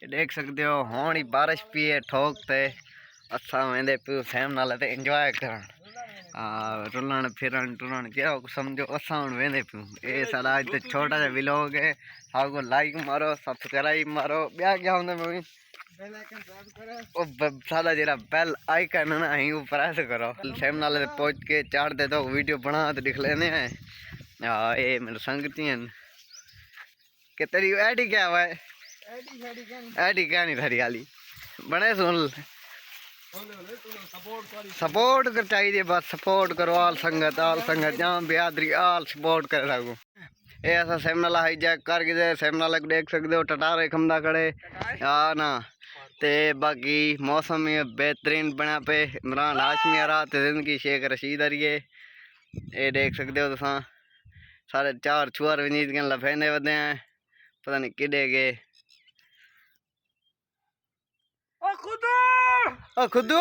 देख सकते हो हुण ही बारिश पी है ठोकते असा वेंदे पियो फैम नाल ते एंजॉय करन रुलन फिरन टुरन क्या समझो असा हुण वेंदे पियो। ए सारा आज तो छोटा सा व्लॉग है। आपको लाइक मारो सब्सक्राइब मारो ब्या क्या होंदा मैं ओ सारा जेरा बेल आइकन है ना ही ऊपर ऐसे करो फैम नाल ते पहुंच के चार दे तो वीडियो बना ते दिख लेने हैं। ए मेरे संगती हैं कि तेरी ऐडी क्या हुआ है ऐडी क्या नहीं थारी हाली बने सुन सपोर्ट कर चाहिए बस सपोर्ट करो आल संगत जहाँ बिहादरी आल सपोर्ट कर सकूँ। ये ऐसा सेमनाला हाईजैक कर गए सेमनाला देख सकते हो टटारे खमदा खड़े हाँ ना ते बाकी मौसम ये बेहतरीन बना पे इमरान हाशमी आ रहा ते जिंदगी शेख रशीद आ रही है। ये देख सकते हो तुसा सारे चार छुआर वनीत के लफेंदे वदे हैं पता नहीं किडे गए। ओ खुदू